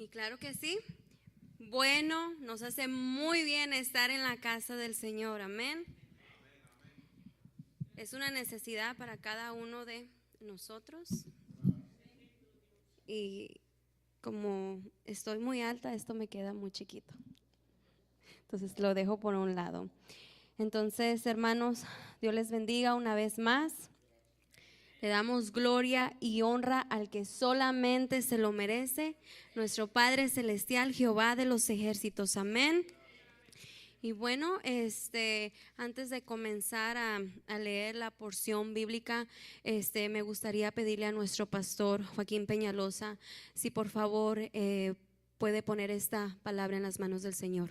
Y claro que sí. Bueno, nos hace muy bien estar en la casa del Señor. Amén. Es una necesidad para cada uno de nosotros. Y como estoy muy alta, esto me queda muy chiquito. Entonces lo dejo por un lado. Entonces, hermanos, Dios les bendiga una vez más. Le damos gloria y honra al que solamente se lo merece, nuestro Padre Celestial, Jehová de los ejércitos. Amén. Y bueno, antes de comenzar a leer la porción bíblica, me gustaría pedirle a nuestro pastor Joaquín Peñalosa, si por favor puede poner esta palabra en las manos del Señor.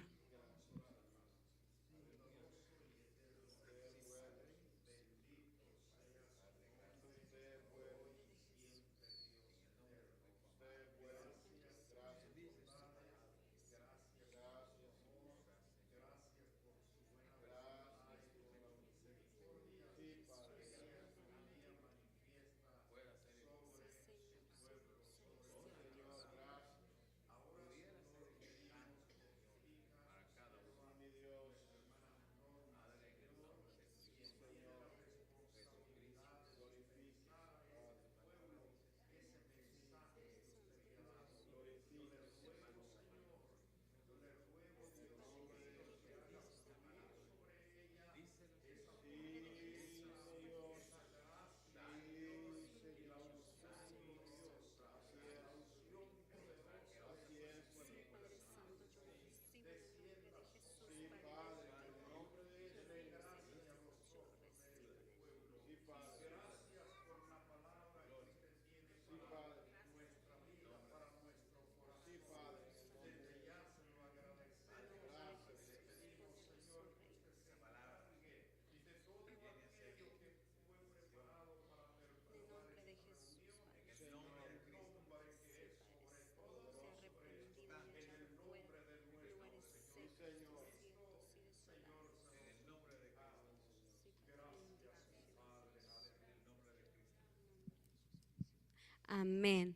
Amén.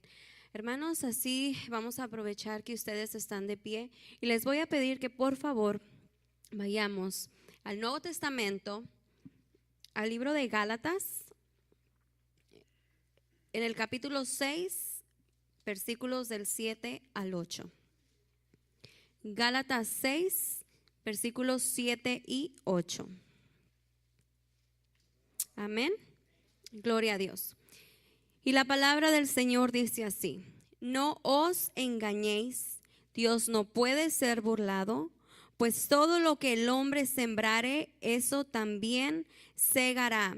Hermanos, así vamos a aprovechar que ustedes están de pie y les voy a pedir que por favor vayamos al Nuevo Testamento, al libro de Gálatas, en el capítulo 6, versículos del 7 al 8. Gálatas 6, versículos 7 y 8. Amén. Gloria a Dios. Y la palabra del Señor dice así: no os engañéis, Dios no puede ser burlado, pues todo lo que el hombre sembrare, eso también segará.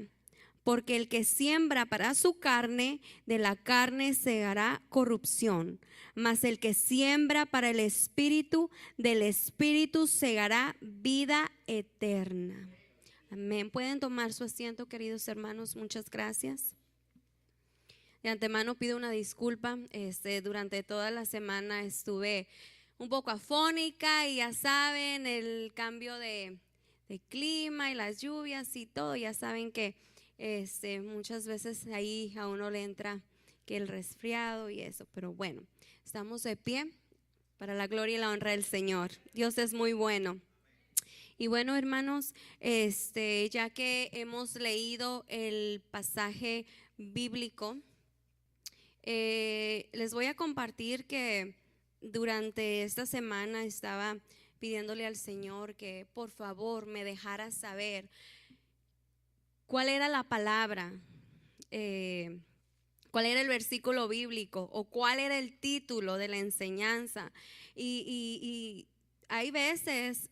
Porque el que siembra para su carne, de la carne segará corrupción. Mas el que siembra para el Espíritu, del Espíritu segará vida eterna. Amén. Pueden tomar su asiento, queridos hermanos. Muchas gracias. De antemano pido una disculpa. Durante toda la semana estuve un poco afónica y ya saben, el cambio de clima y las lluvias y todo, ya saben que muchas veces ahí a uno le entra que el resfriado y eso, pero bueno, estamos de pie para la gloria y la honra del Señor. Dios es muy bueno. Y bueno, hermanos, ya que hemos leído el pasaje bíblico, les voy a compartir que durante esta semana estaba pidiéndole al Señor que por favor me dejara saber cuál era la palabra, cuál era el versículo bíblico o cuál era el título de la enseñanza. Y hay veces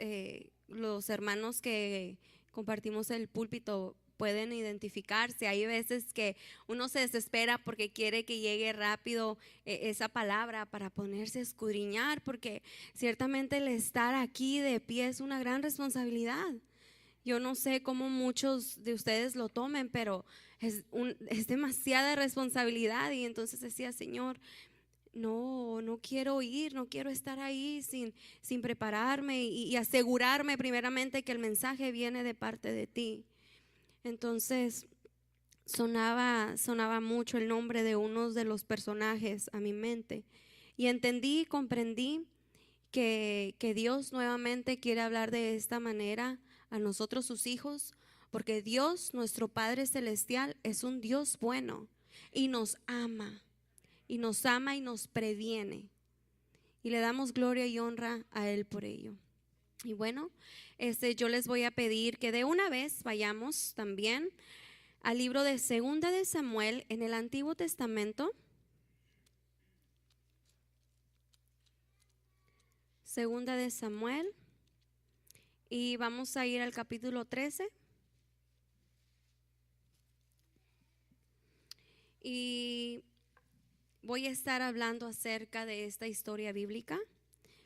los hermanos que compartimos el púlpito pueden identificarse. Hay veces que uno se desespera porque quiere que llegue rápido esa palabra para ponerse a escudriñar, porque ciertamente el estar aquí de pie es una gran responsabilidad. Yo no sé cómo muchos de ustedes lo tomen, pero es demasiada responsabilidad. Y entonces decía: Señor, no quiero ir, no quiero estar ahí sin prepararme y asegurarme primeramente que el mensaje viene de parte de ti. Entonces sonaba mucho el nombre de uno de los personajes a mi mente, Y entendí y comprendí que Dios nuevamente quiere hablar de esta manera a nosotros sus hijos, porque Dios, nuestro Padre Celestial, es un Dios bueno y nos ama, y nos ama y nos previene. Y le damos gloria y honra a Él por ello. Y bueno, yo les voy a pedir que de una vez vayamos también al libro de Segunda de Samuel en el Antiguo Testamento. Segunda de Samuel, y vamos a ir al capítulo 13. Y voy a estar hablando acerca de esta historia bíblica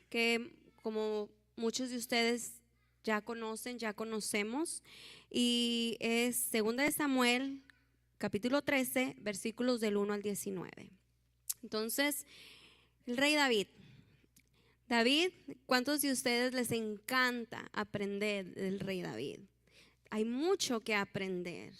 que, como muchos de ustedes ya conocen, ya conocemos, y es Segunda de Samuel, capítulo 13, versículos del 1 al 19. Entonces, el rey David, ¿cuántos de ustedes les encanta aprender del rey David? Hay mucho que aprender.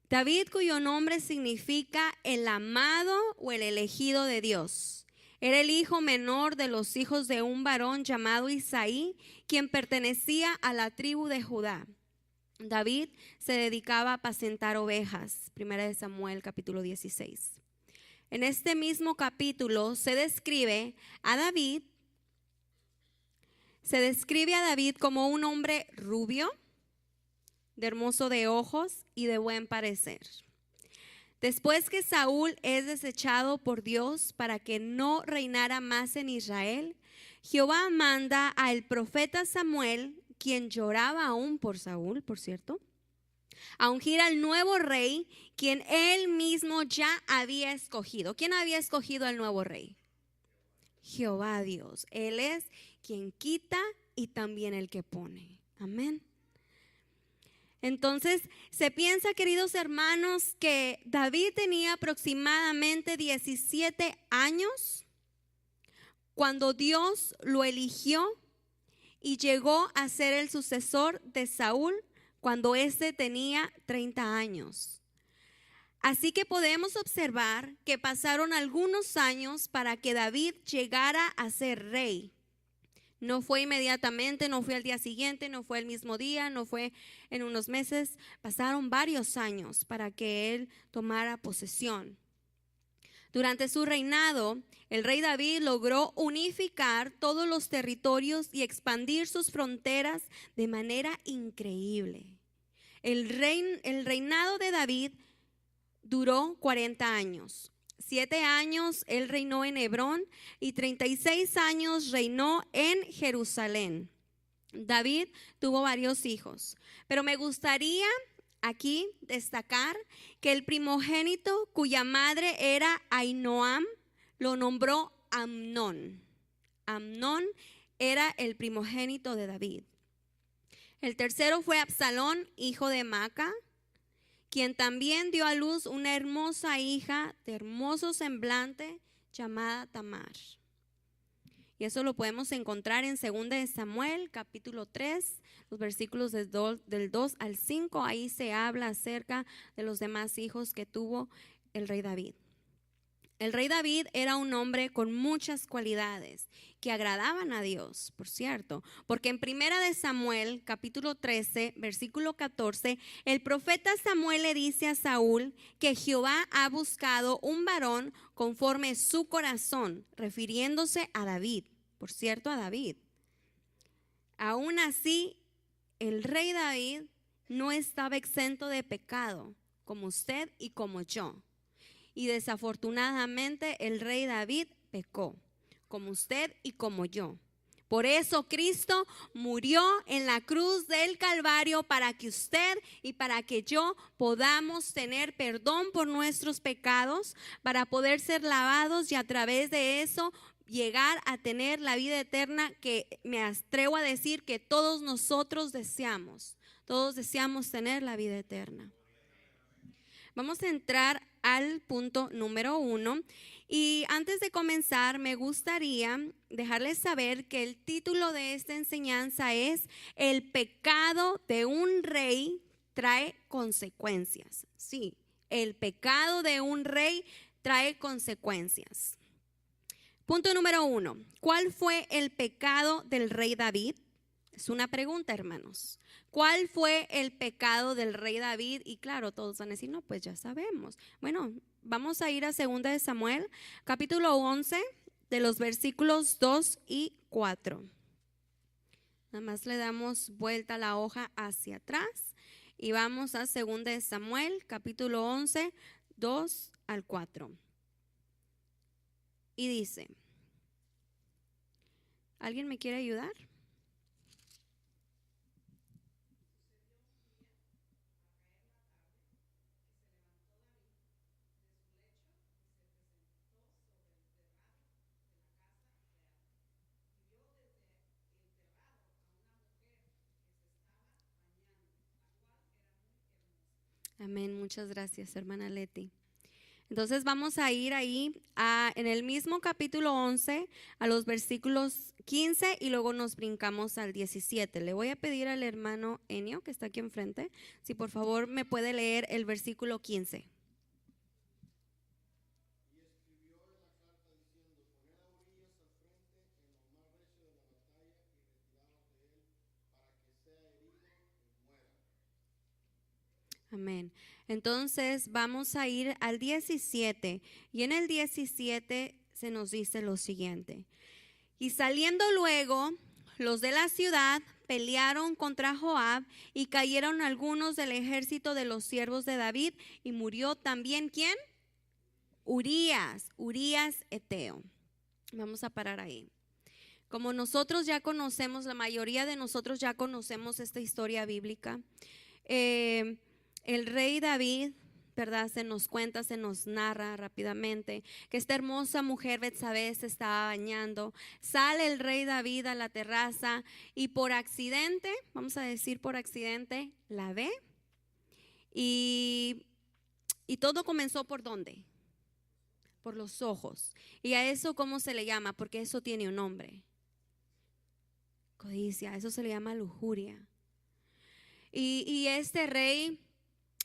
David, cuyo nombre significa el amado o el elegido de Dios, era el hijo menor de los hijos de un varón llamado Isaí, quien pertenecía a la tribu de Judá. David se dedicaba a apacentar ovejas. Primera de Samuel, capítulo 16. En este mismo capítulo se describe a David como un hombre rubio, de hermoso de ojos y de buen parecer. Después que Saúl es desechado por Dios para que no reinara más en Israel, Jehová manda al profeta Samuel, quien lloraba aún por Saúl, por cierto, a ungir al nuevo rey, quien él mismo ya había escogido. ¿Quién había escogido al nuevo rey? Jehová Dios. Él es quien quita y también el que pone. Amén. Entonces, se piensa, queridos hermanos, que David tenía aproximadamente 17 años cuando Dios lo eligió y llegó a ser el sucesor de Saúl cuando éste tenía 30 años. Así que podemos observar que pasaron algunos años para que David llegara a ser rey. No fue inmediatamente, no fue al día siguiente, no fue el mismo día, no fue en unos meses. Pasaron varios años para que él tomara posesión. Durante su reinado, el rey David logró unificar todos los territorios y expandir sus fronteras de manera increíble. El reinado de David duró 40 años. 7 años él reinó en Hebrón y 36 años reinó en Jerusalén. David tuvo varios hijos, pero me gustaría aquí destacar que el primogénito, cuya madre era Ahinoam, lo nombró Amnón. Amnón era el primogénito de David. El tercero fue Absalón, hijo de Maca, quien también dio a luz una hermosa hija de hermoso semblante llamada Tamar. Y eso lo podemos encontrar en 2 de Samuel, capítulo 3, los versículos del 2 al 5. Ahí se habla acerca de los demás hijos que tuvo el rey David. El rey David era un hombre con muchas cualidades que agradaban a Dios, por cierto, porque en 1 de Samuel, capítulo 13, versículo 14, el profeta Samuel le dice a Saúl que Jehová ha buscado un varón conforme su corazón, refiriéndose a David, por cierto, a David. Aún así, el rey David no estaba exento de pecado, como usted y como yo. Y desafortunadamente el rey David pecó, como usted y como yo. Por eso Cristo murió en la cruz del Calvario para que usted y para que yo podamos tener perdón por nuestros pecados, para poder ser lavados y a través de eso llegar a tener la vida eterna que me atrevo a decir que todos nosotros deseamos. Todos deseamos tener la vida eterna. Vamos a entrar al punto número 1 y antes de comenzar me gustaría dejarles saber que el título de esta enseñanza es El pecado de un rey trae consecuencias. Sí, el pecado de un rey trae consecuencias. Punto número 1. ¿Cuál fue el pecado del rey David? Es una pregunta, hermanos. ¿Cuál fue el pecado del rey David? Y claro, todos van a decir, no, pues ya sabemos. Bueno, vamos a ir a 2 de Samuel, capítulo 11, de los versículos 2 y 4. Nada más le damos vuelta a la hoja hacia atrás y vamos a 2 de Samuel, capítulo 11, 2 al 4. Y dice, ¿alguien me quiere ayudar? Amén, muchas gracias, hermana Leti. Entonces vamos a ir ahí en el mismo capítulo 11 a los versículos 15 y luego nos brincamos al 17. Le voy a pedir al hermano Enio, que está aquí enfrente, si por favor me puede leer el versículo 15. Amén. Entonces vamos a ir al 17 y en el 17 se nos dice lo siguiente. Y saliendo luego los de la ciudad pelearon contra Joab y cayeron algunos del ejército de los siervos de David y murió también ¿quién? Urías Eteo. Vamos a parar ahí. Como nosotros ya conocemos, la mayoría de nosotros ya conocemos esta historia bíblica. El rey David, ¿verdad? Se nos cuenta, se nos narra rápidamente que esta hermosa mujer Betsabé se estaba bañando. Sale el rey David a la terraza y por accidente, vamos a decir por accidente, la ve. Y todo comenzó ¿por dónde? Por los ojos. ¿Y a eso cómo se le llama? Porque eso tiene un nombre. Codicia, eso se le llama lujuria. Y este rey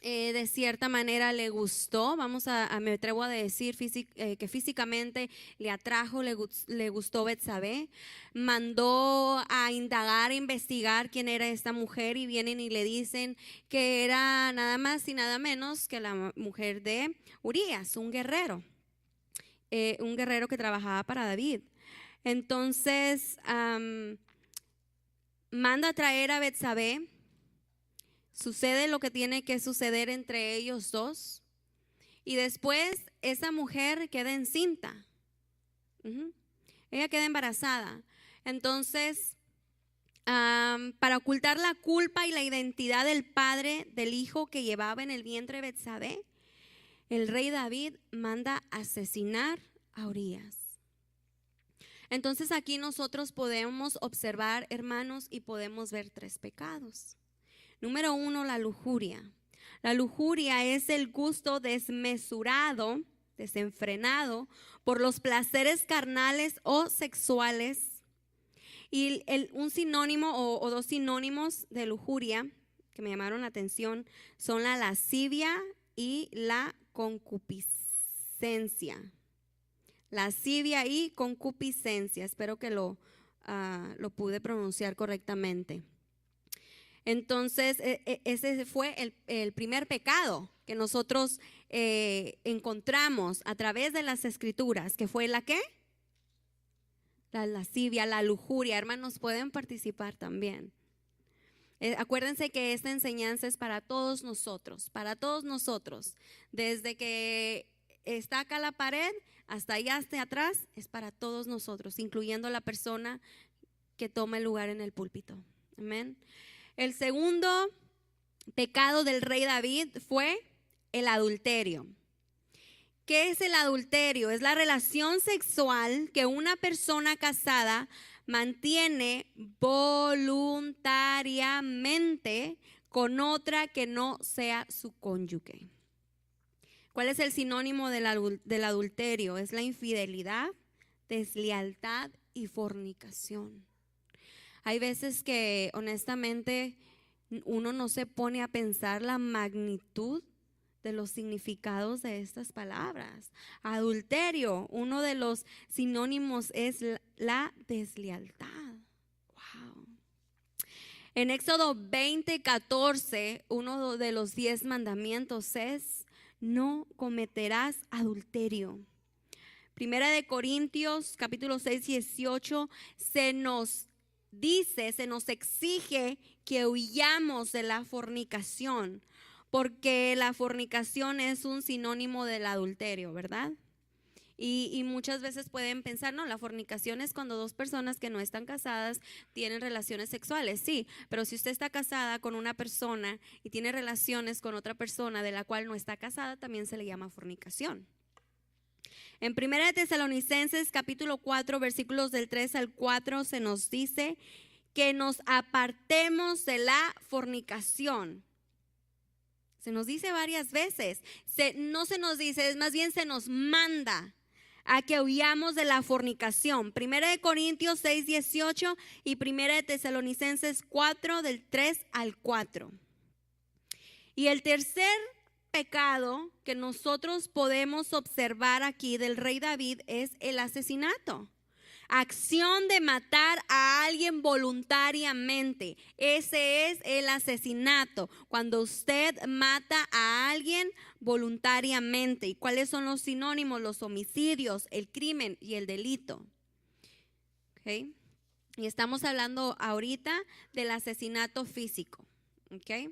de cierta manera le gustó, me atrevo a decir que físicamente le atrajo, le gustó Betsabé, mandó a indagar, a investigar quién era esta mujer y vienen y le dicen que era nada más y nada menos que la mujer de Urías, un guerrero que trabajaba para David. Entonces manda a traer a Betsabé. Sucede lo que tiene que suceder entre ellos dos. Y después esa mujer queda encinta. Ella queda embarazada. Entonces, para ocultar la culpa y la identidad del padre del hijo que llevaba en el vientre Betsabé, el rey David manda asesinar a Urías. Entonces aquí nosotros podemos observar, hermanos, y podemos ver 3 pecados. Número 1, la lujuria. La lujuria es el gusto desmesurado, desenfrenado por los placeres carnales o sexuales. Y un sinónimo o 2 sinónimos de lujuria que me llamaron la atención son la lascivia y la concupiscencia. Lascivia y concupiscencia. Espero que lo pude pronunciar correctamente. Entonces, ese fue el primer pecado que nosotros encontramos a través de las escrituras, que fue ¿la qué? La lascivia, la lujuria. Hermanos, pueden participar también. Acuérdense que esta enseñanza es para todos nosotros, desde que está acá la pared hasta allá hasta atrás, es para todos nosotros, incluyendo la persona que toma el lugar en el púlpito. Amén. El segundo pecado del rey David fue el adulterio. ¿Qué es el adulterio? Es la relación sexual que una persona casada mantiene voluntariamente con otra que no sea su cónyuge. ¿Cuál es el sinónimo del adulterio? Es la infidelidad, deslealtad y fornicación. Hay veces que honestamente uno no se pone a pensar la magnitud de los significados de estas palabras. Adulterio, uno de los sinónimos es la deslealtad. Wow. En Éxodo 20:14, uno de los 10 mandamientos es: no cometerás adulterio. Primera de Corintios, capítulo 6:18, se nos exige que huyamos de la fornicación, porque la fornicación es un sinónimo del adulterio, ¿verdad? Y muchas veces pueden pensar, no, la fornicación es cuando dos personas que no están casadas tienen relaciones sexuales. Sí, pero si usted está casada con una persona y tiene relaciones con otra persona de la cual no está casada, también se le llama fornicación. En 1 de Tesalonicenses capítulo 4 versículos del 3 al 4 se nos dice que nos apartemos de la fornicación. Se nos dice varias veces, no se nos dice, más bien se nos manda a que huyamos de la fornicación. 1 de Corintios 6:18 y 1 de Tesalonicenses 4 del 3 al 4. Y el tercer pecado que nosotros podemos observar aquí del rey David es el asesinato. Acción de matar a alguien voluntariamente. Ese es el asesinato, cuando usted mata a alguien voluntariamente. ¿Y cuáles son los sinónimos? Los homicidios, el crimen y el delito. ¿Okay? Y estamos hablando ahorita del asesinato físico. ¿Okay?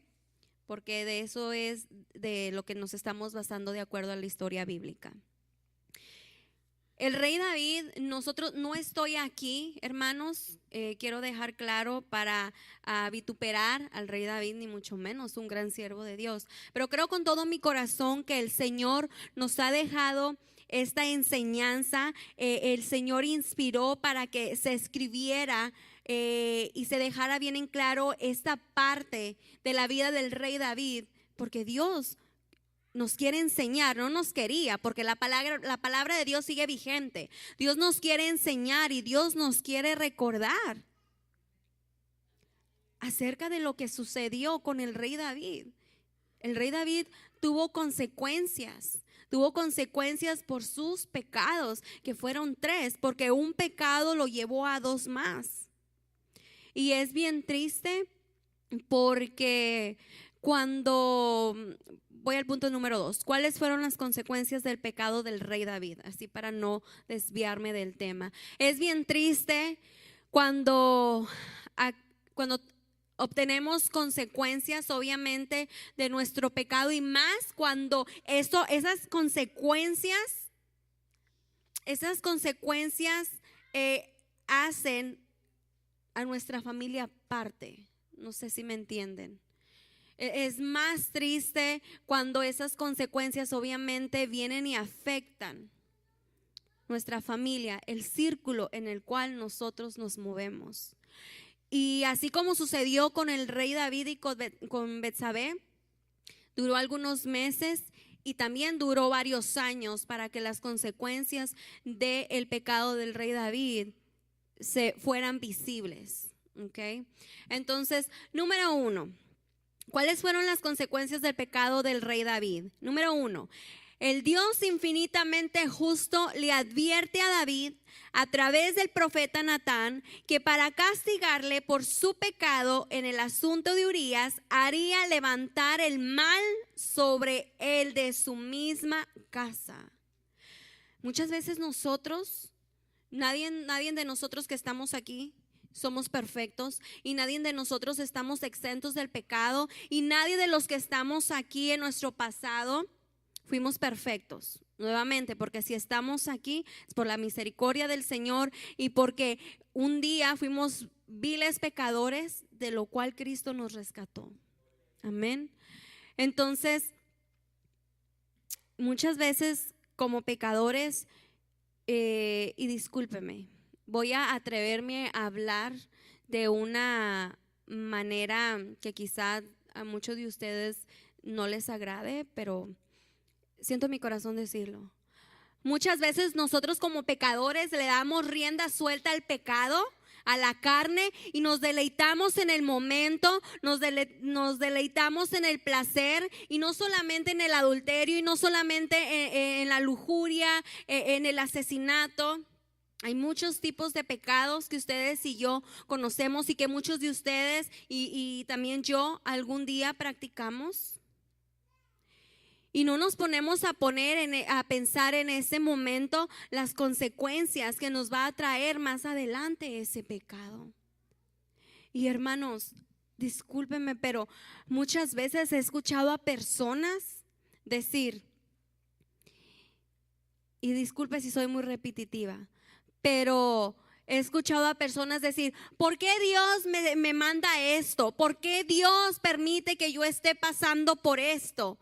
Porque de eso es de lo que nos estamos basando de acuerdo a la historia bíblica. El rey David, no estoy aquí, hermanos, quiero dejar claro para vituperar al rey David, ni mucho menos, un gran siervo de Dios. Pero creo con todo mi corazón que el Señor nos ha dejado esta enseñanza. El Señor inspiró para que se escribiera y se dejara bien en claro esta parte de la vida del rey David, porque Dios nos quiere enseñar, no nos quería, porque la palabra de Dios sigue vigente. Dios nos quiere enseñar y Dios nos quiere recordar acerca de lo que sucedió con el rey David. El rey David tuvo consecuencias por sus pecados, que fueron 3, porque un pecado lo llevó a 2 más. Y es bien triste porque voy al punto número 2. ¿Cuáles fueron las consecuencias del pecado del rey David? Así para no desviarme del tema. Es bien triste cuando obtenemos consecuencias, obviamente, de nuestro pecado, y más cuando esas consecuencias hacen a nuestra familia parte. No sé si me entienden. Es más triste cuando esas consecuencias obviamente vienen y afectan nuestra familia, el círculo en el cual nosotros nos movemos. Y así como sucedió con el rey David y con Betsabé, duró algunos meses y también duró varios años para que las consecuencias del pecado del rey David se fueran visibles. ¿Okay? Entonces, número 1. ¿Cuáles fueron las consecuencias del pecado del rey David? Número 1, el Dios infinitamente justo le advierte a David a través del profeta Natán que para castigarle por su pecado en el asunto de Urías, haría levantar el mal sobre él de su misma casa. Muchas veces nadie de nosotros que estamos aquí somos perfectos, y nadie de nosotros estamos exentos del pecado, y nadie de los que estamos aquí en nuestro pasado fuimos perfectos. Nuevamente, porque si estamos aquí es por la misericordia del Señor y porque un día fuimos viles pecadores, de lo cual Cristo nos rescató. Amén. Entonces, muchas veces como pecadores, y discúlpeme, voy a atreverme a hablar de una manera que quizá a muchos de ustedes no les agrade, pero siento en mi corazón decirlo. Muchas veces nosotros como pecadores le damos rienda suelta al pecado, a la carne y nos deleitamos en el momento, nos deleitamos en el placer y no solamente en el adulterio y no solamente en la lujuria, en el asesinato. Hay muchos tipos de pecados que ustedes y yo conocemos y que muchos de ustedes y también yo algún día practicamos. Y no nos ponemos a pensar en ese momento las consecuencias que nos va a traer más adelante ese pecado. Y hermanos, discúlpenme, pero muchas veces he escuchado a personas decir, y disculpe si soy muy repetitiva, pero he escuchado a personas decir, ¿por qué Dios me manda esto? ¿Por qué Dios permite que yo esté pasando por esto?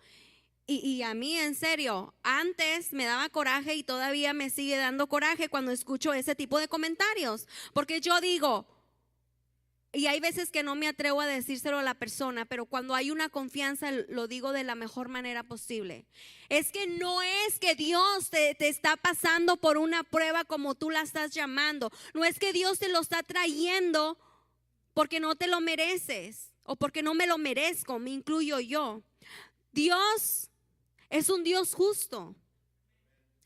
Y a mí, en serio, antes me daba coraje y todavía me sigue dando coraje cuando escucho ese tipo de comentarios. Porque yo digo, y hay veces que no me atrevo a decírselo a la persona, pero cuando hay una confianza lo digo de la mejor manera posible. Es que no es que Dios te está pasando por una prueba como tú la estás llamando. No es que Dios te lo está trayendo porque no te lo mereces o porque no me lo merezco, me incluyo yo. Dios es un Dios justo.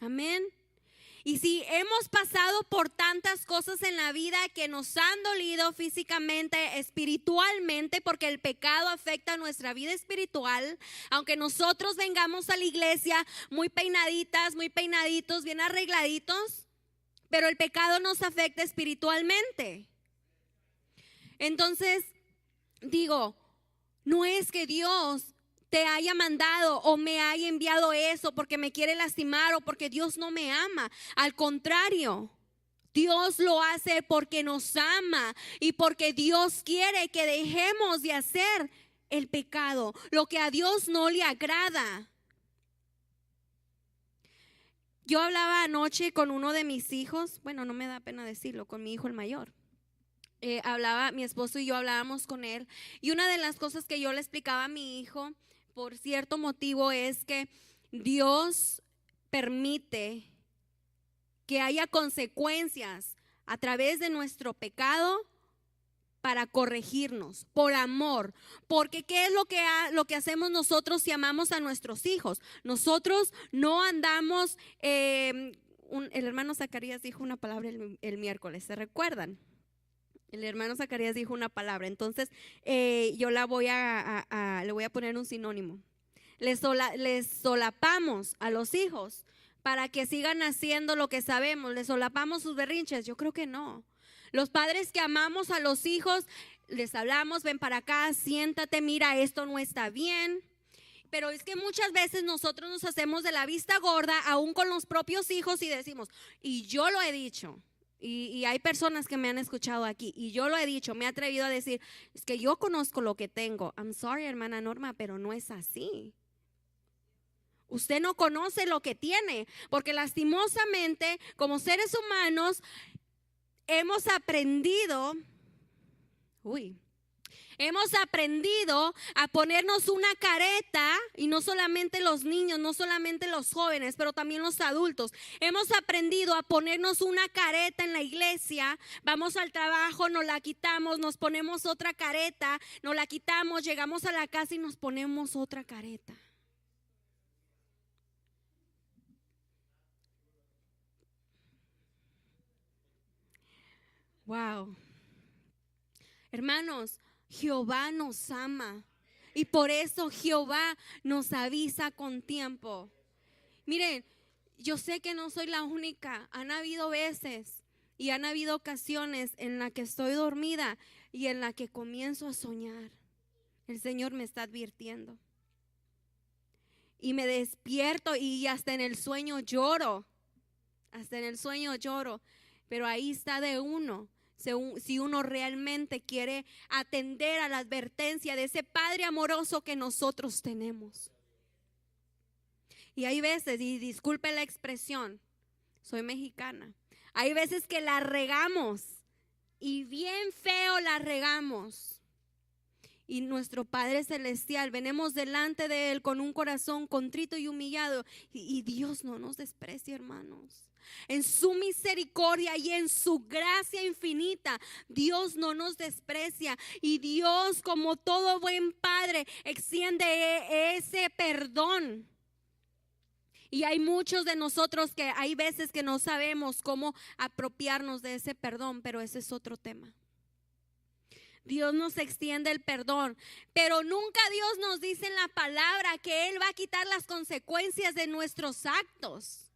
Amén. Y si hemos pasado por tantas cosas en la vida que nos han dolido físicamente, espiritualmente, porque el pecado afecta nuestra vida espiritual, aunque nosotros vengamos a la iglesia muy peinaditas, muy peinaditos, bien arregladitos, pero el pecado nos afecta espiritualmente. Entonces, digo, no es que Dios te haya mandado o me haya enviado eso porque me quiere lastimar o porque Dios no me ama. Al contrario, Dios lo hace porque nos ama y porque Dios quiere que dejemos de hacer el pecado, lo que a Dios no le agrada. Yo hablaba anoche con uno de mis hijos, bueno, no me da pena decirlo, con mi hijo el mayor. Mi esposo y yo hablábamos con él y una de las cosas que yo le explicaba a mi hijo por cierto motivo es que Dios permite que haya consecuencias a través de nuestro pecado para corregirnos, por amor. Porque ¿qué es lo que hacemos nosotros si amamos a nuestros hijos? Nosotros no andamos, el hermano Zacarías dijo una palabra el miércoles, ¿se recuerdan? El hermano Zacarías dijo una palabra, entonces yo le voy a poner un sinónimo. Les solapamos a los hijos para que sigan haciendo lo que sabemos. Les solapamos sus berrinches. Yo creo que no. Los padres que amamos a los hijos, les hablamos, ven para acá, siéntate, mira, esto no está bien. Pero es que muchas veces nosotros nos hacemos de la vista gorda, aún con los propios hijos, y decimos, y yo lo he dicho. Y hay personas que me han escuchado aquí y yo lo he dicho, me he atrevido a decir, es que yo conozco lo que tengo. I'm sorry, hermana Norma, pero no es así. Usted no conoce lo que tiene, porque lastimosamente, como seres humanos, hemos aprendido, hemos aprendido a ponernos una careta, y no solamente los niños, no solamente los jóvenes, pero también los adultos. Hemos aprendido a ponernos una careta en la iglesia, vamos al trabajo, nos la quitamos, nos ponemos otra careta, nos la quitamos, llegamos a la casa y nos ponemos otra careta. Wow. Hermanos, Jehová nos ama y por eso Jehová nos avisa con tiempo. Miren, yo sé que no soy la única. Han habido veces y han habido ocasiones en las que estoy dormida y en la que comienzo a soñar. El Señor me está advirtiendo. Y me despierto y hasta en el sueño lloro. Hasta en el sueño lloro. Pero ahí está de uno. Si uno realmente quiere atender a la advertencia de ese Padre amoroso que nosotros tenemos. Y hay veces, y disculpe la expresión, soy mexicana, hay veces que la regamos y bien feo la regamos. Y nuestro Padre Celestial, venimos delante de Él con un corazón contrito y humillado. Y Dios no nos desprecia, hermanos. En su misericordia y en su gracia infinita, Dios no nos desprecia. Y Dios, como todo buen padre, extiende ese perdón. Y hay muchos de nosotros que hay veces que no sabemos cómo apropiarnos de ese perdón, pero ese es otro tema. Dios nos extiende el perdón, pero nunca Dios nos dice en la palabra que Él va a quitar las consecuencias de nuestros actos.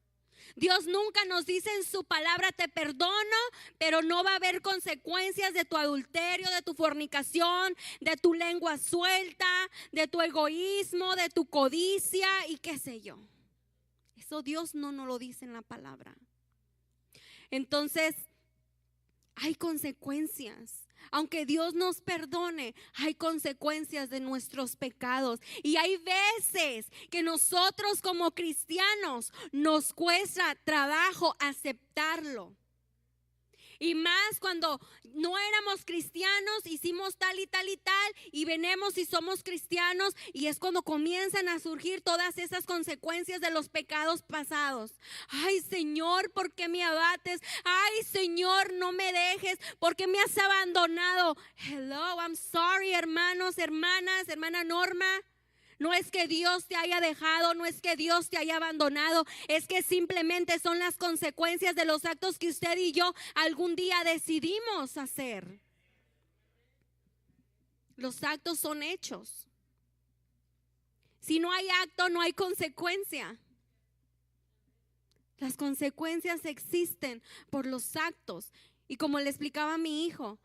Dios nunca nos dice en su palabra: te perdono, pero no va a haber consecuencias de tu adulterio, de tu fornicación, de tu lengua suelta, de tu egoísmo, de tu codicia y qué sé yo. Eso Dios no nos lo dice en la palabra. Entonces, hay consecuencias. Aunque Dios nos perdone, hay consecuencias de nuestros pecados. Y hay veces que nosotros como cristianos nos cuesta trabajo aceptarlo. Y más cuando no éramos cristianos, hicimos tal y tal y tal, y venimos y somos cristianos, y es cuando comienzan a surgir todas esas consecuencias de los pecados pasados. Ay, Señor, ¿por qué me abates? Ay, Señor, no me dejes, ¿por qué me has abandonado? Hello, I'm sorry, hermanos, hermanas, hermana Norma. No es que Dios te haya dejado, no es que Dios te haya abandonado, es que simplemente son las consecuencias de los actos que usted y yo algún día decidimos hacer. Los actos son hechos. Si no hay acto, no hay consecuencia. Las consecuencias existen por los actos. Y como le explicaba a mi hijo,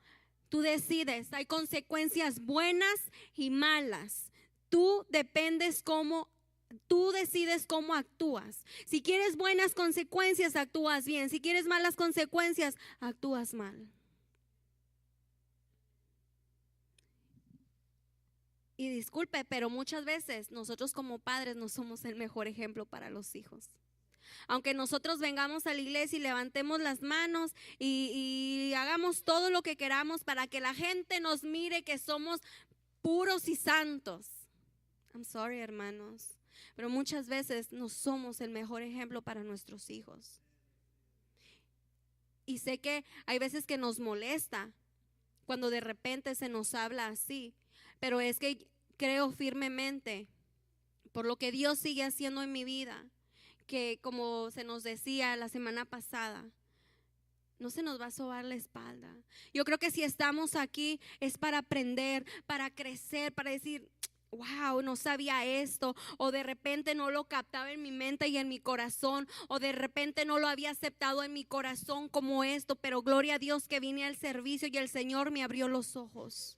tú decides, hay consecuencias buenas y malas. Tú decides cómo actúas. Si quieres buenas consecuencias, actúas bien. Si quieres malas consecuencias, actúas mal. Y disculpe, pero muchas veces nosotros como padres no somos el mejor ejemplo para los hijos. Aunque nosotros vengamos a la iglesia y levantemos las manos y hagamos todo lo que queramos para que la gente nos mire que somos puros y santos. I'm sorry, hermanos, pero muchas veces no somos el mejor ejemplo para nuestros hijos. Y sé que hay veces que nos molesta cuando de repente se nos habla así, pero es que creo firmemente, por lo que Dios sigue haciendo en mi vida, que como se nos decía la semana pasada, no se nos va a sobar la espalda. Yo creo que si estamos aquí es para aprender, para crecer, para decir: wow, no sabía esto, o de repente no lo captaba en mi mente y en mi corazón, o de repente no lo había aceptado en mi corazón como esto, pero gloria a Dios que vine al servicio y el Señor me abrió los ojos.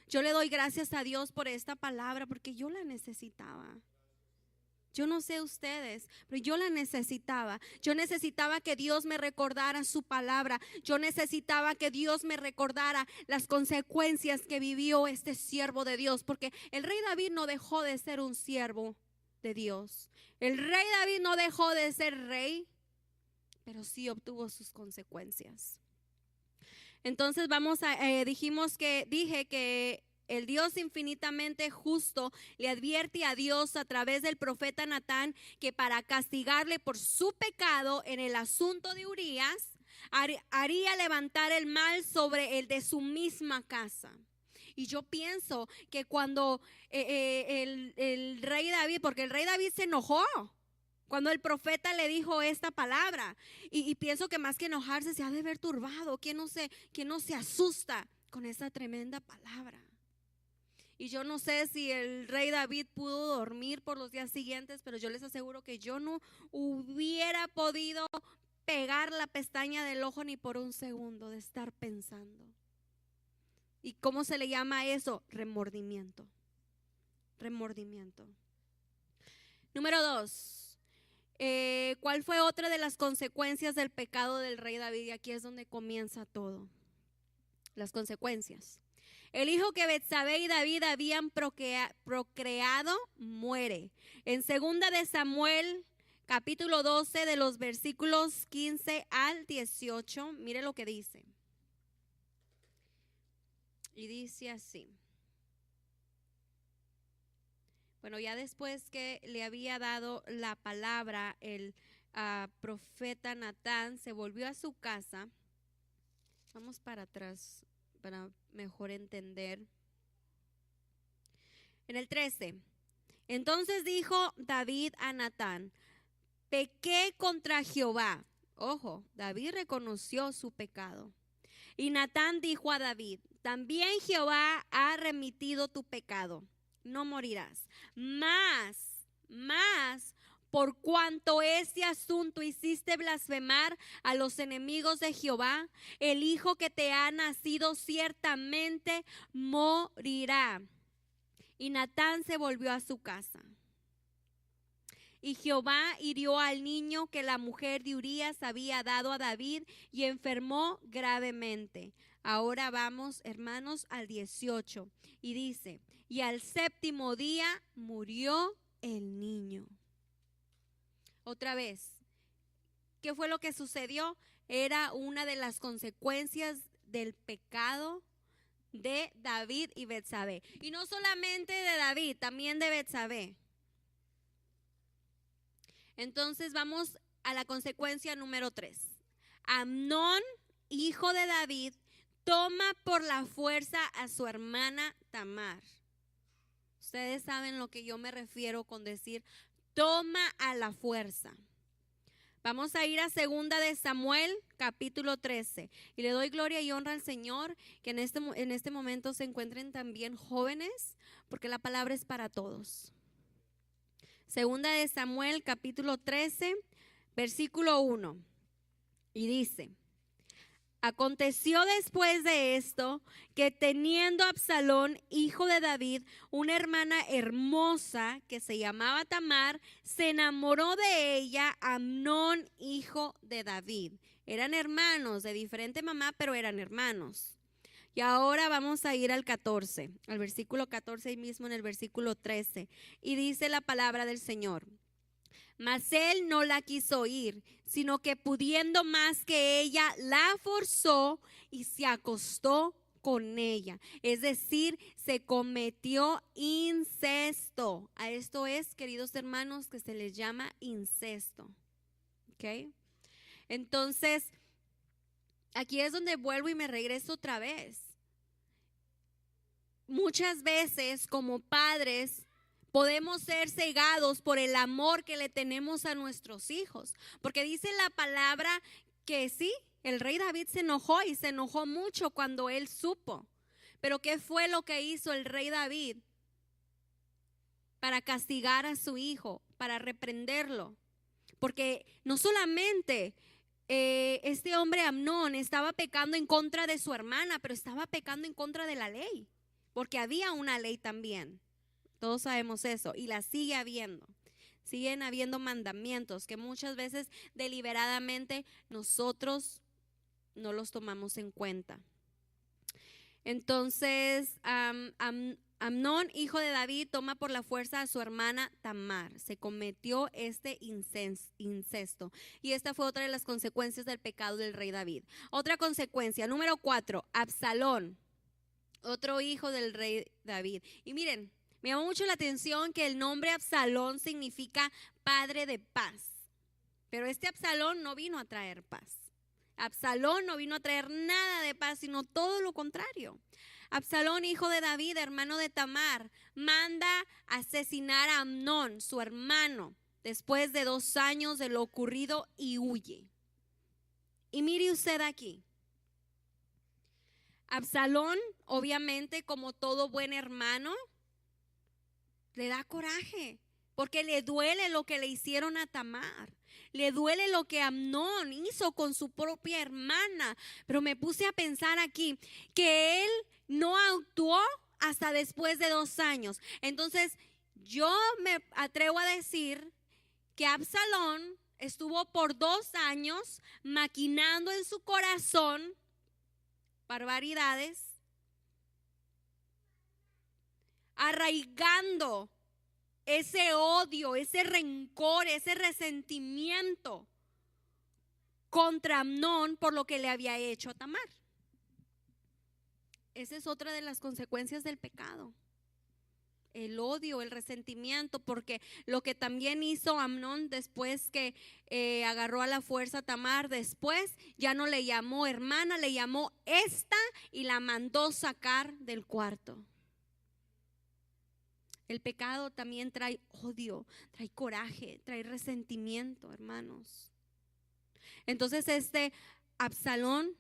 Yo le doy gracias a Dios por esta palabra porque yo la necesitaba. Yo no sé ustedes, pero yo la necesitaba. Yo necesitaba que Dios me recordara su palabra. Yo necesitaba que Dios me recordara las consecuencias que vivió este siervo de Dios. Porque el rey David no dejó de ser un siervo de Dios. El rey David no dejó de ser rey, pero sí obtuvo sus consecuencias. Entonces dije que el Dios infinitamente justo le advierte a Dios a través del profeta Natán que para castigarle por su pecado en el asunto de Urías, haría levantar el mal sobre el de su misma casa. Y yo pienso que cuando el rey David, porque el rey David se enojó cuando el profeta le dijo esta palabra, y pienso que más que enojarse se ha de ver turbado. ¿Quién no se asusta con esa tremenda palabra? Y yo no sé si el rey David pudo dormir por los días siguientes, pero yo les aseguro que yo no hubiera podido pegar la pestaña del ojo ni por un segundo de estar pensando. ¿Y cómo se le llama eso? Remordimiento. Remordimiento. Número 2. ¿Cuál fue otra de las consecuencias del pecado del rey David? Y aquí es donde comienza todo. Las consecuencias. El hijo que Betsabé y David habían procreado muere. En 2 de Samuel, capítulo 12, de los versículos 15 al 18, mire lo que dice. Y dice así. Bueno, ya después que le había dado la palabra profeta Natán se volvió a su casa. Vamos para atrás para mejor entender. En el 13. Entonces dijo David a Natán: pequé contra Jehová. Ojo, David reconoció su pecado. Y Natán dijo a David: también Jehová ha remitido tu pecado, no morirás. Más, por cuanto este asunto hiciste blasfemar a los enemigos de Jehová, el hijo que te ha nacido ciertamente morirá. Y Natán se volvió a su casa. Y Jehová hirió al niño que la mujer de Urías había dado a David y enfermó gravemente. Ahora vamos, hermanos, al 18. Y dice: y al séptimo día murió el niño. Otra vez, ¿qué fue lo que sucedió? Era una de las consecuencias del pecado de David y Betsabé. Y no solamente de David, también de Betsabé. Entonces vamos a la consecuencia número 3. Amnón, hijo de David, toma por la fuerza a su hermana Tamar. Ustedes saben lo que yo me refiero con decir toma a la fuerza. Vamos a ir a 2 de Samuel, capítulo 13. Y le doy gloria y honra al Señor que en este momento se encuentren también jóvenes, porque la palabra es para todos. 2 de Samuel, capítulo 13, versículo 1. Y dice: aconteció después de esto que teniendo Absalón, hijo de David, una hermana hermosa que se llamaba Tamar, se enamoró de ella Amnón, hijo de David. Eran hermanos de diferente mamá, pero eran hermanos. Y ahora vamos a ir al 14, al versículo 14 y mismo en el versículo 13. Y dice la palabra del Señor: mas él no la quiso oír, sino que pudiendo más que ella, la forzó y se acostó con ella. Es decir, se cometió incesto. A esto es, queridos hermanos, que se les llama incesto. ¿Ok? Entonces, aquí es donde vuelvo y me regreso otra vez. Muchas veces como padres podemos ser cegados por el amor que le tenemos a nuestros hijos, porque dice la palabra que sí, el rey David se enojó y se enojó mucho cuando él supo. Pero ¿qué fue lo que hizo el rey David para castigar a su hijo, para reprenderlo? Porque no solamente este hombre Amnón estaba pecando en contra de su hermana, pero estaba pecando en contra de la ley, porque había una ley también. Todos sabemos eso y la sigue habiendo. Siguen habiendo mandamientos que muchas veces deliberadamente nosotros no los tomamos en cuenta. Entonces, Amnón, hijo de David, toma por la fuerza a su hermana Tamar. Se cometió este incesto. Y esta fue otra de las consecuencias del pecado del rey David. Otra consecuencia, número 4, Absalón, otro hijo del rey David. Y miren, me llamó mucho la atención que el nombre Absalón significa padre de paz. Pero este Absalón no vino a traer paz. Absalón no vino a traer nada de paz, sino todo lo contrario. Absalón, hijo de David, hermano de Tamar, manda asesinar a Amnón, su hermano, después de 2 años de lo ocurrido, y huye. Y mire usted aquí. Absalón, obviamente, como todo buen hermano, le da coraje, porque le duele lo que le hicieron a Tamar. Le duele lo que Amnón hizo con su propia hermana. Pero me puse a pensar aquí que él no actuó hasta después de 2 años. Entonces, yo me atrevo a decir que Absalón estuvo por 2 años maquinando en su corazón barbaridades, arraigando ese odio, ese rencor, ese resentimiento contra Amnón por lo que le había hecho a Tamar. Esa es otra de las consecuencias del pecado. el odio, el resentimiento, porque lo que también hizo Amnón después que agarró a la fuerza a Tamar, después ya no le llamó hermana, le llamó esta y la mandó sacar del cuarto. El pecado también trae odio, trae coraje, trae resentimiento, hermanos. Entonces Absalón,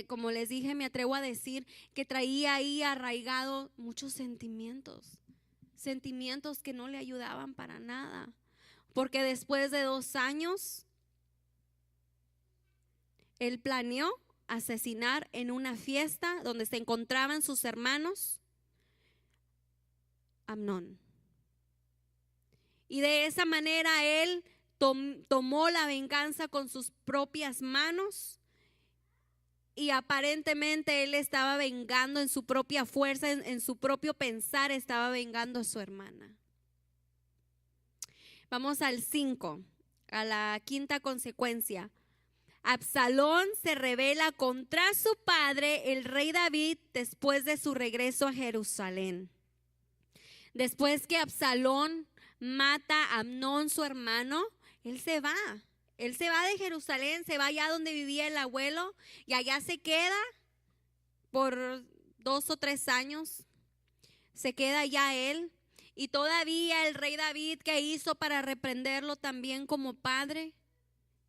como les dije, me atrevo a decir que traía ahí arraigado muchos sentimientos que no le ayudaban para nada, porque después de 2 años él planeó asesinar en una fiesta donde se encontraban sus hermanos Amnón, y de esa manera él tomó la venganza con sus propias manos. Y aparentemente él estaba vengando en su propia fuerza, en su propio pensar, estaba vengando a su hermana. Vamos al 5, a la quinta consecuencia. Absalón se rebela contra su padre, el rey David, después de su regreso a Jerusalén. Después que Absalón mata a Amnón, su hermano, él se va. Él se va de Jerusalén, se va allá donde vivía el abuelo y allá se queda por 2 o 3 años. Se queda allá él. Y todavía el rey David, ¿qué hizo para reprenderlo también como padre?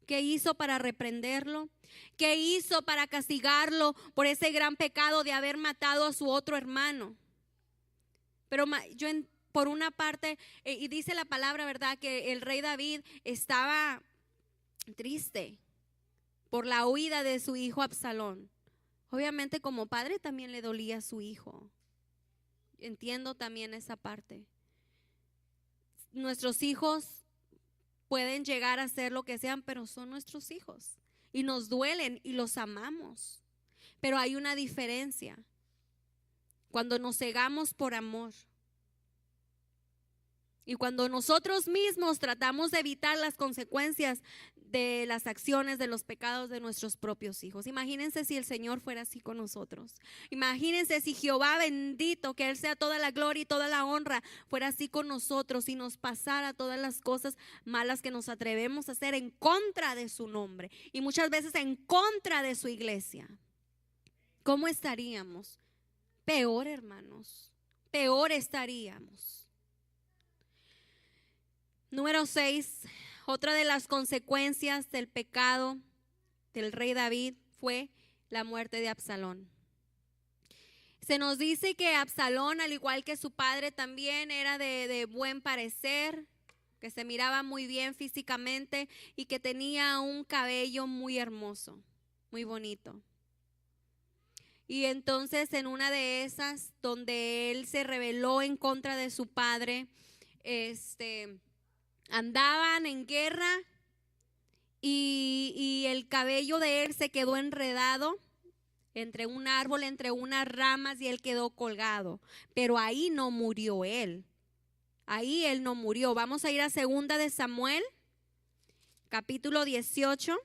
¿Qué hizo para reprenderlo? ¿Qué hizo para castigarlo por ese gran pecado de haber matado a su otro hermano? Pero por una parte, y dice la palabra, ¿verdad?, que el rey David estaba triste por la huida de su hijo Absalón. Obviamente como padre también le dolía a su hijo. Entiendo también esa parte. Nuestros hijos pueden llegar a ser lo que sean, pero son nuestros hijos y nos duelen y los amamos. Pero hay una diferencia cuando nos cegamos por amor. Y cuando nosotros mismos tratamos de evitar las consecuencias de las acciones, de los pecados de nuestros propios hijos. Imagínense si el Señor fuera así con nosotros. Imagínense si Jehová bendito, que Él sea toda la gloria y toda la honra, fuera así con nosotros y nos pasara todas las cosas malas que nos atrevemos a hacer en contra de su nombre y muchas veces en contra de su iglesia. ¿Cómo estaríamos? Peor, hermanos. Peor estaríamos. Número 6, otra de las consecuencias del pecado del rey David fue la muerte de Absalón. Se nos dice que Absalón, al igual que su padre, también era de buen parecer, que se miraba muy bien físicamente y que tenía un cabello muy hermoso, muy bonito. Y entonces en una de esas, donde él se rebeló en contra de su padre, andaban en guerra y el cabello de él se quedó enredado entre un árbol, entre unas ramas, y él quedó colgado. Pero ahí no murió él. Ahí él no murió. Vamos a ir a 2 de Samuel, capítulo 18.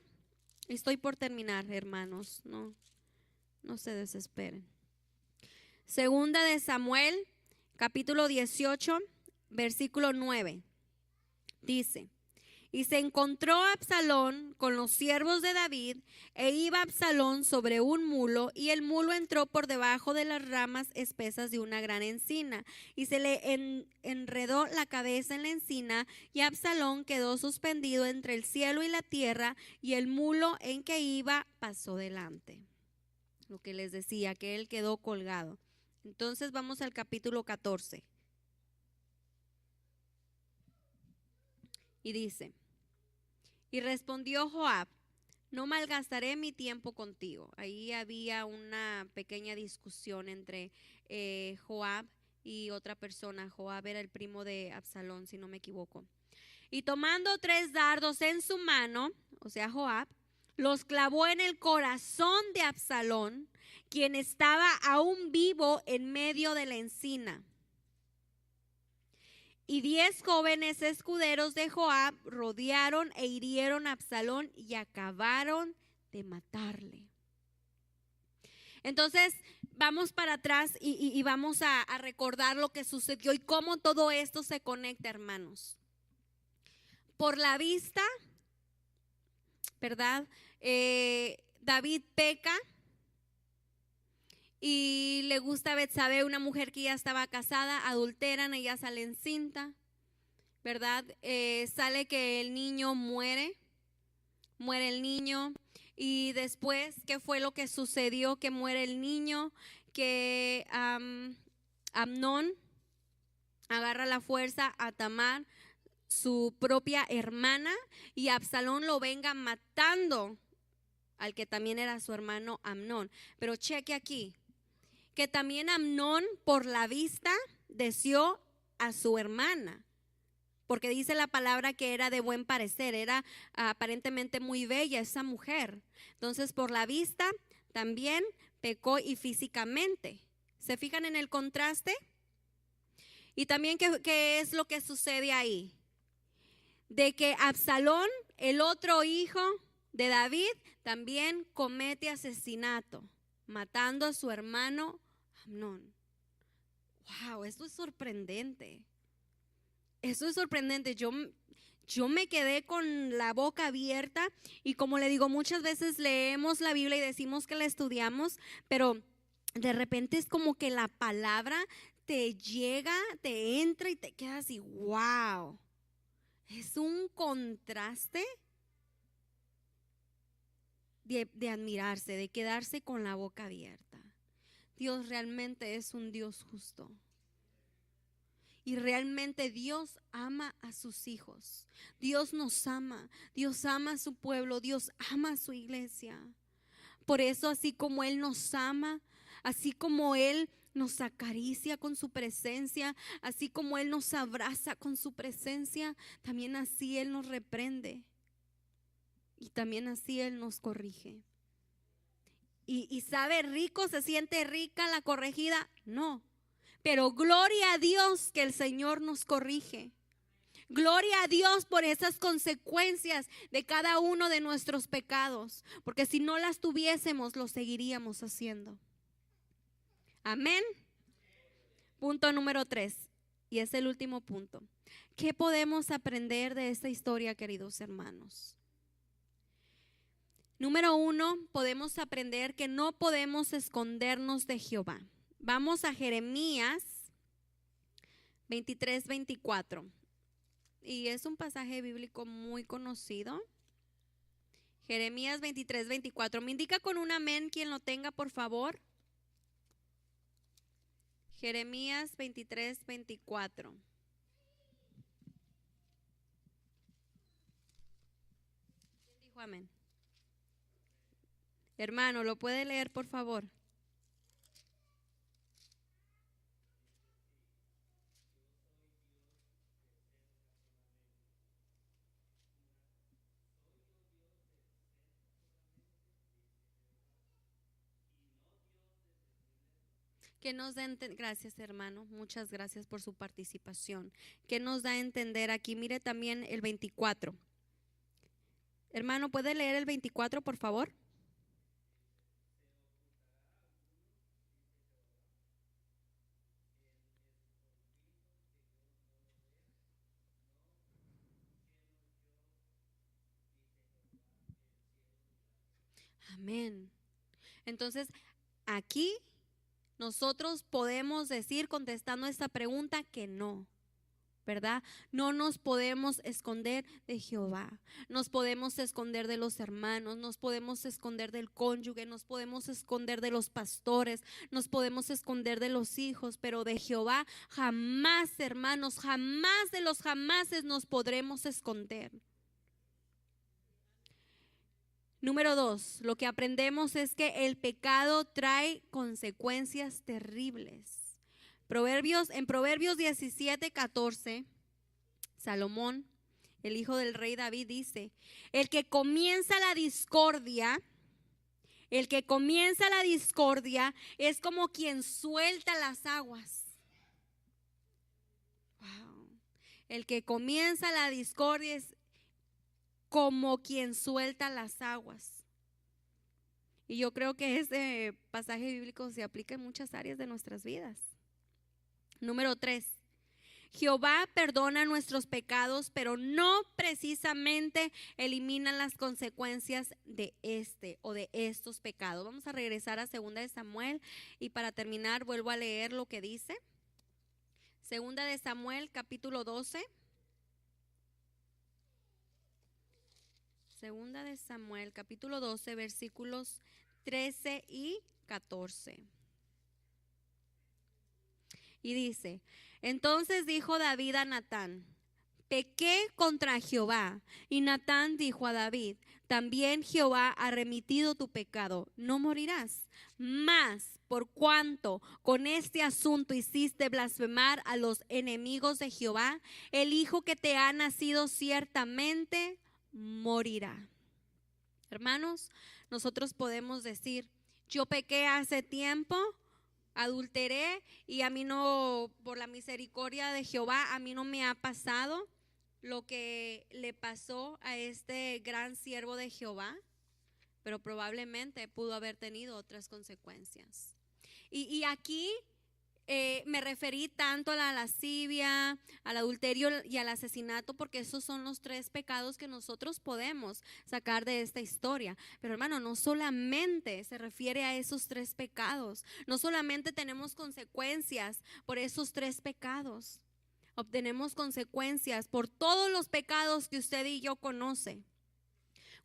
Estoy por terminar, hermanos. No se desesperen. 2 de Samuel, capítulo 18, versículo 9. Dice: y se encontró Absalón con los siervos de David, e iba Absalón sobre un mulo, y el mulo entró por debajo de las ramas espesas de una gran encina, y se le enredó la cabeza en la encina, y Absalón quedó suspendido entre el cielo y la tierra, y el mulo en que iba pasó delante. Lo que les decía, que él quedó colgado. Entonces vamos al capítulo 14. Y dice: y respondió Joab: no malgastaré mi tiempo contigo. Ahí había una pequeña discusión entre Joab y otra persona. Joab era el primo de Absalón, si no me equivoco. Y tomando 3 dardos en su mano, o sea Joab, los clavó en el corazón de Absalón, quien estaba aún vivo en medio de la encina. Y 10 jóvenes escuderos de Joab rodearon e hirieron a Absalón y acabaron de matarle. Entonces vamos para atrás y vamos a recordar lo que sucedió y cómo todo esto se conecta, hermanos. Por la vista, ¿verdad? David peca y le gusta a Betsabé, una mujer que ya estaba casada, adulteran, ella sale encinta, ¿verdad? Sale que el niño muere el niño. Y después, ¿qué fue lo que sucedió? Que muere el niño, que Amnón agarra la fuerza a Tamar, su propia hermana, y Absalón lo venga matando al que también era su hermano Amnón. Pero cheque aquí, que también Amnón por la vista deseó a su hermana, porque dice la palabra que era de buen parecer, era aparentemente muy bella esa mujer. Entonces por la vista también pecó y físicamente. ¿Se fijan en el contraste? Y también ¿qué es lo que sucede ahí? De que Absalón, el otro hijo de David, también comete asesinato, matando a su hermano Amnón. Wow, esto es sorprendente. Eso es sorprendente. Yo me quedé con la boca abierta y como le digo, muchas veces leemos la Biblia y decimos que la estudiamos, pero de repente es como que la palabra te llega, te entra y te quedas así, wow. Es un contraste de admirarse, de quedarse con la boca abierta. Dios realmente es un Dios justo. Y realmente Dios ama a sus hijos. Dios nos ama. Dios ama a su pueblo. Dios ama a su iglesia. Por eso, así como Él nos ama, así como Él nos acaricia con su presencia, así como Él nos abraza con su presencia, también así Él nos reprende. Y también así Él nos corrige. Y sabe rico, se siente rica la corregida. No. Pero gloria a Dios que el Señor nos corrige. Gloria a Dios por esas consecuencias de cada uno de nuestros pecados. Porque si no las tuviésemos, lo seguiríamos haciendo. Amén. Punto número 3. Y es el último punto. ¿Qué podemos aprender de esta historia, queridos hermanos? Número 1, podemos aprender que no podemos escondernos de Jehová. Vamos a Jeremías 23-24. Y es un pasaje bíblico muy conocido. Jeremías 23-24. Me indica con un amén quien lo tenga, por favor. Jeremías 23-24. ¿Quién dijo amén? Hermano, ¿lo puede leer, por favor? Que nos da gracias, hermano, muchas gracias por su participación. Que nos da a entender aquí, mire también el 24. Hermano, ¿puede leer el 24, por favor? Amén. Entonces, aquí nosotros podemos decir, contestando esta pregunta, que no, ¿verdad? No nos podemos esconder de Jehová, nos podemos esconder de los hermanos, nos podemos esconder del cónyuge, nos podemos esconder de los pastores, nos podemos esconder de los hijos, pero de Jehová jamás, hermanos, jamás de los jamases nos podremos esconder. Número 2, lo que aprendemos es que el pecado trae consecuencias terribles. En Proverbios 17-14, Salomón, el hijo del rey David, dice: el que comienza la discordia es como quien suelta las aguas. Wow. El que comienza la discordia es como quien suelta las aguas. Y yo creo que ese pasaje bíblico se aplica en muchas áreas de nuestras vidas. Número 3. Jehová perdona nuestros pecados, pero no precisamente elimina las consecuencias de estos pecados. Vamos a regresar a 2 de Samuel y para terminar vuelvo a leer lo que dice. 2 de Samuel, capítulo 12. 2 de Samuel, capítulo 12, versículos 13 y 14. Y dice: entonces dijo David a Natán: pequé contra Jehová. Y Natán dijo a David: también Jehová ha remitido tu pecado, no morirás. Mas por cuanto con este asunto hiciste blasfemar a los enemigos de Jehová, el hijo que te ha nacido ciertamente morirá. Hermanos, nosotros podemos decir: yo pequé hace tiempo, adulteré, y a mí no, por la misericordia de Jehová, a mí no me ha pasado lo que le pasó a este gran siervo de Jehová, pero probablemente pudo haber tenido otras consecuencias. Y aquí me referí tanto a la lascivia, al adulterio y al asesinato, porque esos son los 3 pecados que nosotros podemos sacar de esta historia. Pero hermano, no solamente se refiere a esos 3 pecados, no solamente tenemos consecuencias por esos 3 pecados, obtenemos consecuencias por todos los pecados que usted y yo conoce.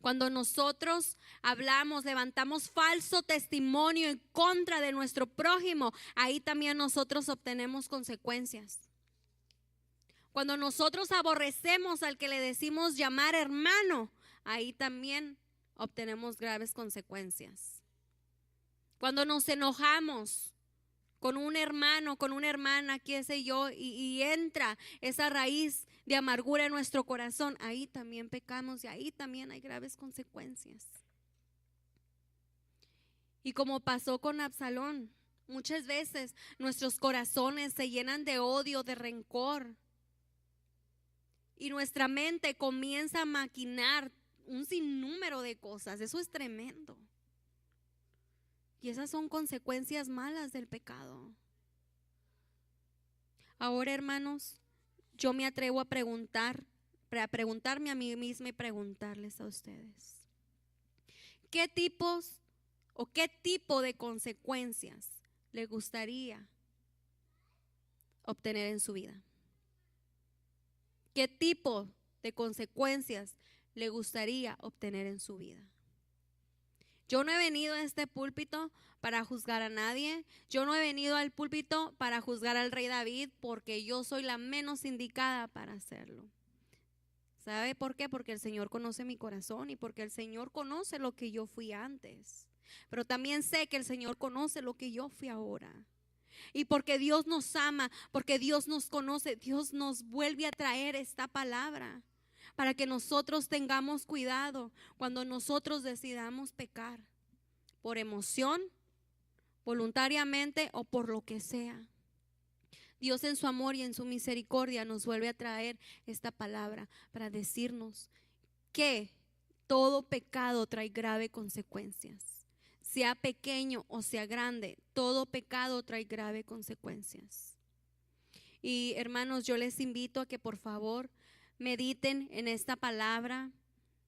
Cuando nosotros hablamos, levantamos falso testimonio en contra de nuestro prójimo, ahí también nosotros obtenemos consecuencias. Cuando nosotros aborrecemos al que le decimos llamar hermano, ahí también obtenemos graves consecuencias. Cuando nos enojamos con un hermano, con una hermana, qué sé yo, y entra esa raíz de amargura en nuestro corazón, ahí también pecamos y ahí también hay graves consecuencias. Y como pasó con Absalón, muchas veces nuestros corazones se llenan de odio, de rencor, y nuestra mente comienza a maquinar un sinnúmero de cosas. Eso es tremendo. Y esas son consecuencias malas del pecado. Ahora, hermanos, yo me atrevo a preguntarme a mí misma y preguntarles a ustedes: ¿qué tipos o qué tipo de consecuencias le gustaría obtener en su vida? ¿Qué tipo de consecuencias le gustaría obtener en su vida? Yo no he venido a este púlpito para juzgar a nadie. Yo no he venido al púlpito para juzgar al rey David, porque yo soy la menos indicada para hacerlo. ¿Sabe por qué? Porque el Señor conoce mi corazón y porque el Señor conoce lo que yo fui antes. Pero también sé que el Señor conoce lo que yo fui ahora. Y porque Dios nos ama, porque Dios nos conoce, Dios nos vuelve a traer esta palabra para que nosotros tengamos cuidado cuando nosotros decidamos pecar, por emoción, voluntariamente o por lo que sea. Dios en su amor y en su misericordia nos vuelve a traer esta palabra para decirnos que todo pecado trae graves consecuencias. Sea pequeño o sea grande, todo pecado trae graves consecuencias. Y hermanos, yo les invito a que por favor mediten en esta palabra,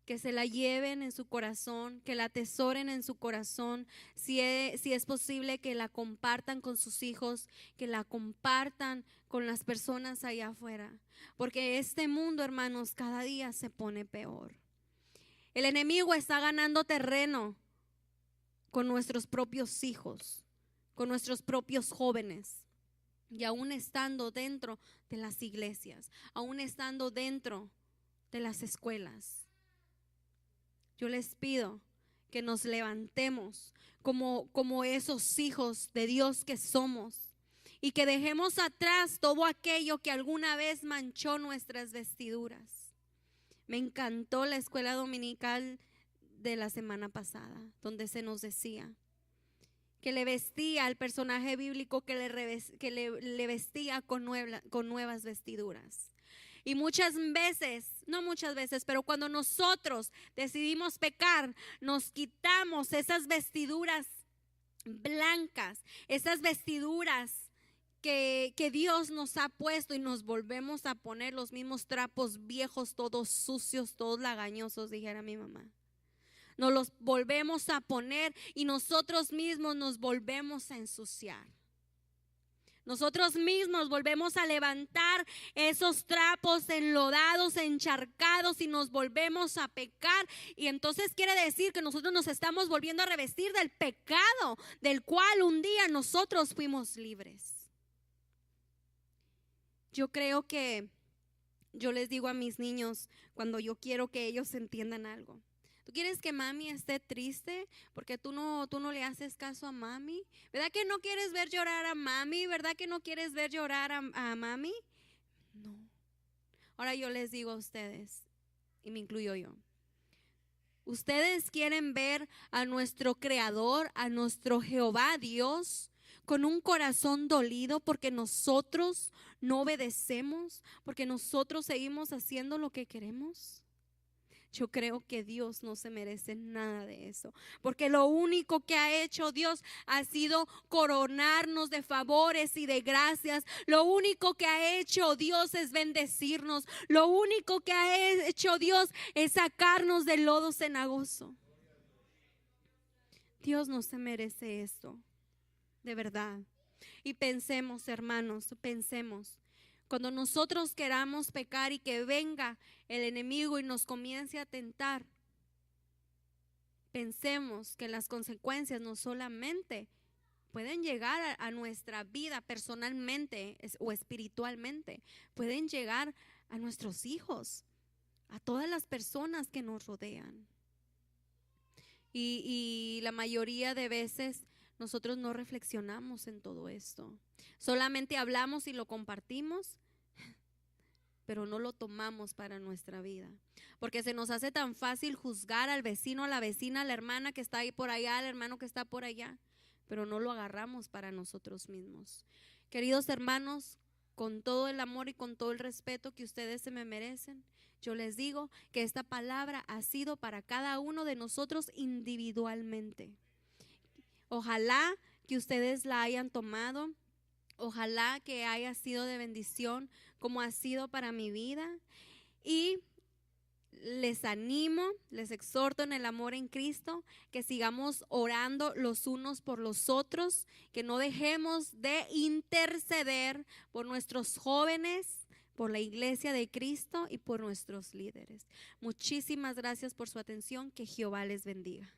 que se la lleven en su corazón, que la atesoren en su corazón. Si es posible, que la compartan con sus hijos, que la compartan con las personas allá afuera, porque este mundo, hermanos, cada día se pone peor. El enemigo está ganando terreno con nuestros propios hijos, con nuestros propios jóvenes. Y aún estando dentro de las iglesias, aún estando dentro de las escuelas, yo les pido que nos levantemos como esos hijos de Dios que somos, y que dejemos atrás todo aquello que alguna vez manchó nuestras vestiduras. Me encantó la escuela dominical de la semana pasada, donde se nos decía que le vestía al personaje bíblico, que le vestía con nuevas vestiduras. Y muchas veces, no muchas veces, pero cuando nosotros decidimos pecar, nos quitamos esas vestiduras blancas, esas vestiduras que Dios nos ha puesto y nos volvemos a poner los mismos trapos viejos, todos sucios, todos lagañosos, dijera mi mamá. Nos los volvemos a poner y nosotros mismos nos volvemos a ensuciar. Nosotros mismos volvemos a levantar esos trapos enlodados, encharcados y nos volvemos a pecar. Y entonces quiere decir que nosotros nos estamos volviendo a revestir del pecado del cual un día nosotros fuimos libres. Yo creo que yo les digo a mis niños cuando yo quiero que ellos entiendan algo. ¿Tú quieres que mami esté triste porque tú no le haces caso a mami? ¿Verdad que no quieres ver llorar a mami? ¿Verdad que no quieres ver llorar a mami? No. Ahora yo les digo a ustedes, y me incluyo yo, ¿ustedes quieren ver a nuestro Creador, a nuestro Jehová Dios, con un corazón dolido porque nosotros no obedecemos, porque nosotros seguimos haciendo lo que queremos? Yo creo que Dios no se merece nada de eso, porque lo único que ha hecho Dios ha sido coronarnos de favores y de gracias. Lo único que ha hecho Dios es bendecirnos. Lo único que ha hecho Dios es sacarnos del lodo cenagoso. Dios no se merece esto, de verdad. Y pensemos, hermanos, pensemos. Cuando nosotros queramos pecar y que venga el enemigo y nos comience a tentar, pensemos que las consecuencias no solamente pueden llegar a nuestra vida personalmente o espiritualmente, pueden llegar a nuestros hijos, a todas las personas que nos rodean. Y la mayoría de veces nosotros no reflexionamos en todo esto. Solamente hablamos y lo compartimos, pero no lo tomamos para nuestra vida, porque se nos hace tan fácil juzgar al vecino, a la vecina, a la hermana que está ahí por allá, al hermano que está por allá, pero no lo agarramos para nosotros mismos. Queridos hermanos, con todo el amor y con todo el respeto que ustedes se me merecen, yo les digo que esta palabra ha sido para cada uno de nosotros individualmente. Ojalá que ustedes la hayan tomado. Ojalá que haya sido de bendición como ha sido para mi vida. Y les animo, les exhorto en el amor en Cristo, que sigamos orando los unos por los otros, que no dejemos de interceder por nuestros jóvenes, por la iglesia de Cristo y por nuestros líderes. Muchísimas gracias por su atención. Que Jehová les bendiga.